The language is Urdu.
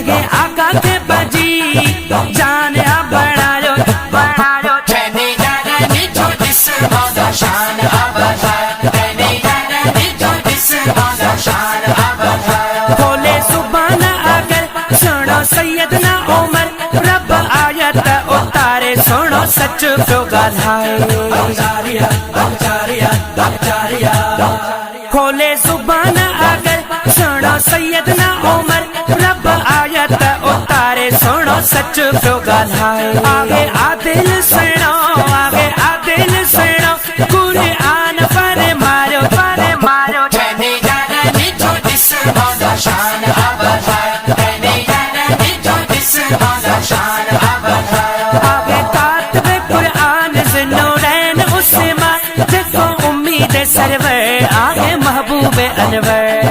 آگے آقا کے بجی جان بڑھاؤ بڑھاؤ Teni Yarani Jodis Shan Abadaya Teni Yarani Jodis Shan Abadaya کھولے زبان اگر سنو سیدنا عمر رب آیت اتارے سنو سچ پہ گالھائے کھولے زبان اگر سنو سیدنا عمر رب آیت اتارے سنو سچ پہ گالھائے آگے عادل سنو آگے عادل سنو قرآن پر مارو Teni Yarani Jodis Shan Abadaya Teni Yarani Jodis Shan Abadaya آگے کاتب قرآن ذوالنورین عثمان دیکھو امید سرور آگے محبوب انور